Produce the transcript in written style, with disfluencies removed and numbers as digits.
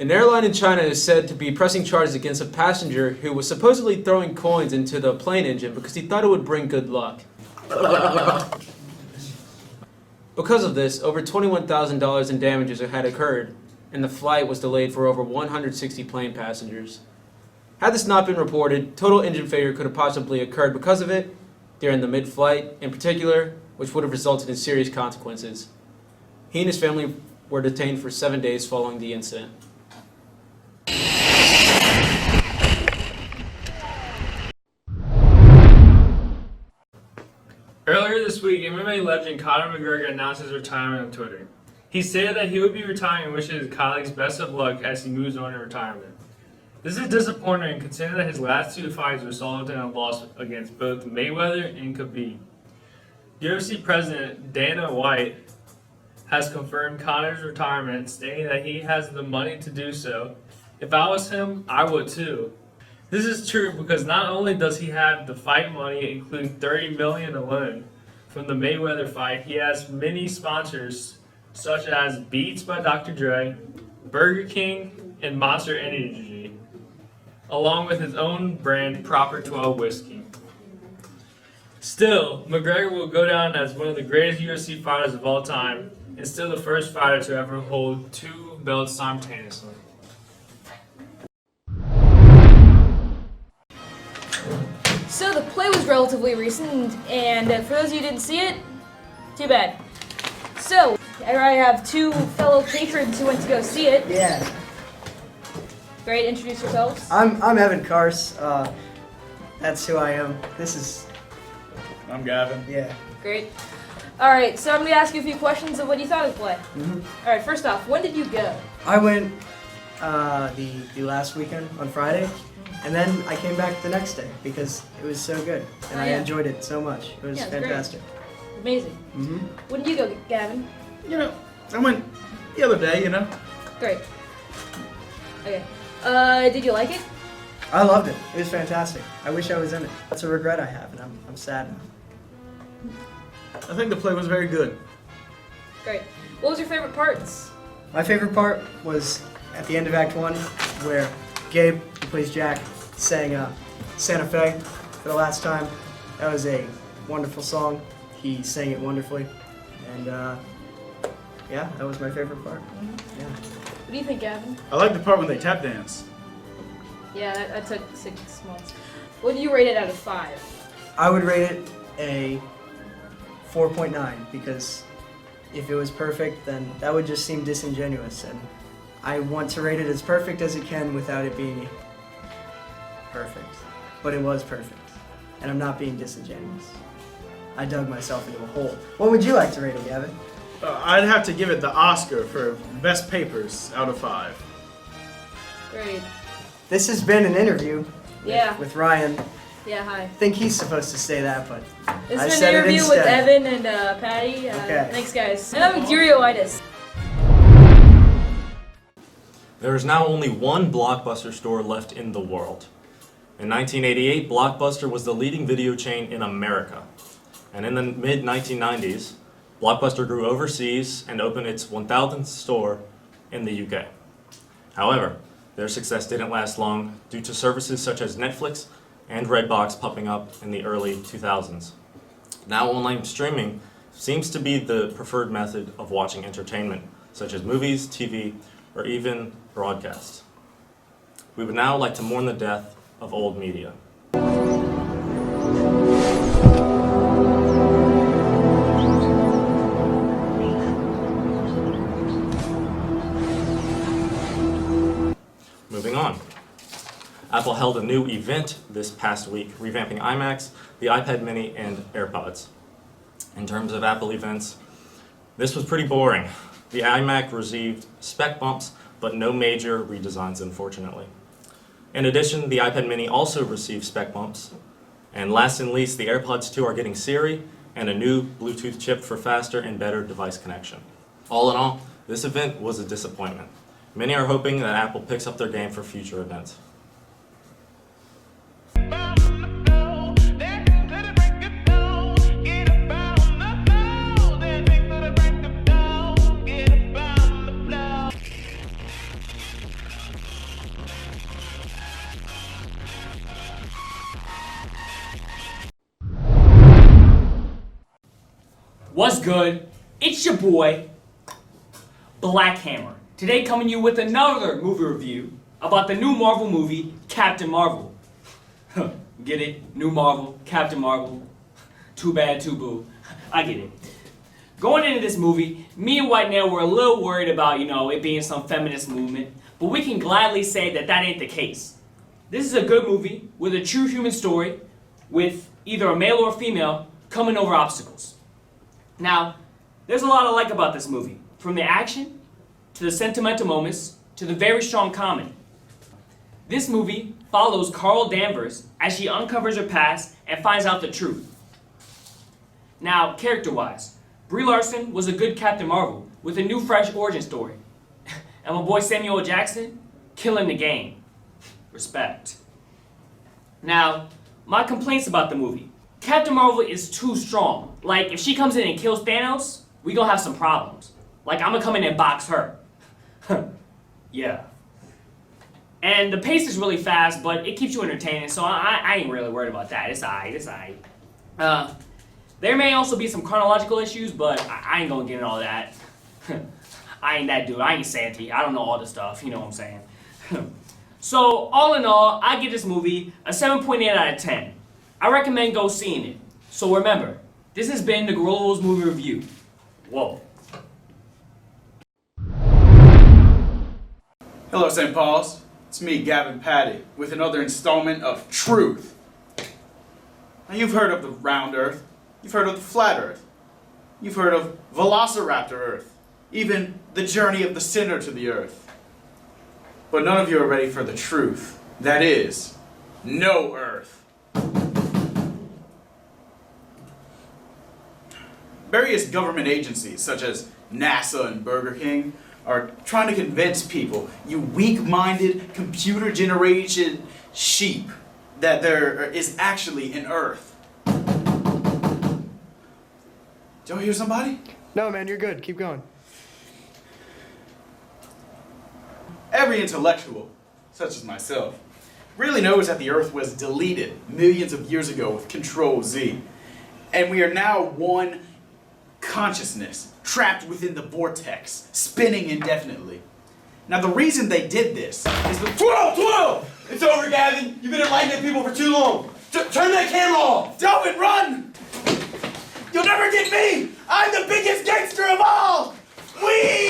An airline in China is said to be pressing charges against a passenger who was supposedly throwing coins into the plane engine because he thought it would bring good luck. Because of this, over $21,000 in damages had occurred, and the flight was delayed for over 160 plane passengers. Had this not been reported, total engine failure could have possibly occurred because of it, during the mid-flight in particular, which would have resulted in serious consequences. He and his family were detained for 7 days following the incident. Earlier this week, MMA legend Conor McGregor announced his retirement on Twitter. He stated that he would be retiring and wishes his colleagues best of luck as he moves on in retirement. This is disappointing considering that his last two fights resulted in a loss against both Mayweather and Khabib. UFC President Dana White has confirmed Conor's retirement, stating that he has the money to do so. If I was him, I would too. This is true because not only does he have the fight money, including $30 million alone from the Mayweather fight, he has many sponsors such as Beats by Dr. Dre, Burger King, and Monster Energy, along with his own brand Proper 12 whiskey. Still, McGregor will go down as one of the greatest UFC fighters of all time and still the first fighter to ever hold two belts simultaneously. So the play was relatively recent, and for those of you who didn't see it, too bad. So, I have two fellow patrons who went to go see it. Yeah. Great, introduce yourselves. I'm Evan Kars. That's who I am. I'm Gavin. Yeah. Great. Alright, so I'm going to ask you a few questions of what you thought of the play. Alright, first off, when did you go? I went the last weekend on Friday, and then I came back the next day because it was so good, and I enjoyed it so much. It was fantastic. Great. Amazing. When did you go, Gavin? I went the other day, Great. Okay. Did you like it? I loved it. It was fantastic. I wish I was in it. That's a regret I have, and I'm sad. I think the play was very good. Great. What was your favorite parts? My favorite part was at the end of Act 1, where Gabe, who plays Jack, sang Santa Fe for the last time. That was a wonderful song. He sang it wonderfully. And yeah, that was my favorite part. Yeah. What do you think, Gavin? I like the part when they tap dance. Yeah, that took 6 months. What do you rate it out of 5? I would rate it a 4.9 because if it was perfect, then that would just seem disingenuous. And I want to rate it as perfect as it can without it being perfect. But it was perfect. And I'm not being disingenuous. I dug myself into a hole. What would you like to rate it, Gavin? I'd have to give it the Oscar for Best Papers out of 5. Great. This has been an interview with Ryan. Yeah, hi. I think he's supposed to say that, but This I has said been an it interview with instead. Evan and Patty. Okay. Thanks, guys. And I'm Guerrilla. There is now only one Blockbuster store left in the world. In 1988, Blockbuster was the leading video chain in America. And in the mid-1990s, Blockbuster grew overseas and opened its 1,000th store in the UK. However, their success didn't last long due to services such as Netflix and Redbox popping up in the early 2000s. Now online streaming seems to be the preferred method of watching entertainment, such as movies, TV, or even broadcasts. We would now like to mourn the death of old media. Moving on. Apple held a new event this past week, revamping iMacs, the iPad mini, and AirPods. In terms of Apple events, this was pretty boring. The iMac received spec bumps, but no major redesigns, unfortunately. In addition, the iPad mini also received spec bumps. And last and least, the AirPods 2 are getting Siri and a new Bluetooth chip for faster and better device connection. All in all, this event was a disappointment. Many are hoping that Apple picks up their game for future events. What's good? It's your boy, Black Hammer. Today coming to you with another movie review about the new Marvel movie, Captain Marvel. Get it? New Marvel, Captain Marvel. Too bad, too boo. I get it. Going into this movie, me and White Nail were a little worried about, it being some feminist movement, but we can gladly say that that ain't the case. This is a good movie with a true human story with either a male or a female coming over obstacles. Now, there's a lot I like about this movie, from the action to the sentimental moments to the very strong comedy. This movie follows Carol Danvers as she uncovers her past and finds out the truth. Now, character-wise, Brie Larson was a good Captain Marvel with a new fresh origin story. And my boy Samuel L. Jackson, killing the game. Respect. Now, my complaints about the movie. Captain Marvel is too strong. Like, if she comes in and kills Thanos, we gonna have some problems. Like, I'm gonna come in and box her. Yeah. And the pace is really fast, but it keeps you entertaining, so I ain't really worried about that. It's alright. There may also be some chronological issues, but I ain't gonna get into all that. I ain't that dude. I ain't Santy. I don't know all the stuff. You know what I'm saying? So, all in all, I give this movie a 7.8 out of 10. I recommend go seeing it. So remember, this has been the Guerrilla movie review. Whoa. Hello, St. Paul's. It's me, Gavin Patty, with another installment of Truth. Now, you've heard of the round Earth. You've heard of the flat Earth. You've heard of Velociraptor Earth. Even the journey of the sinner to the Earth. But none of you are ready for the truth. That is, no Earth. Various government agencies, such as NASA and Burger King, are trying to convince people, you weak-minded, computer-generated sheep, that there is actually an Earth. Did y'all hear somebody? No, man, you're good. Keep going. Every intellectual, such as myself, really knows that the Earth was deleted millions of years ago with Control-Z. And we are now one consciousness, trapped within the vortex, spinning indefinitely. Now the reason they did this is the— 12! It's over, Gavin! You've been enlightening people for too long! Turn that camera off! Delvin, run! You'll never get me! I'm the biggest gangster of all! We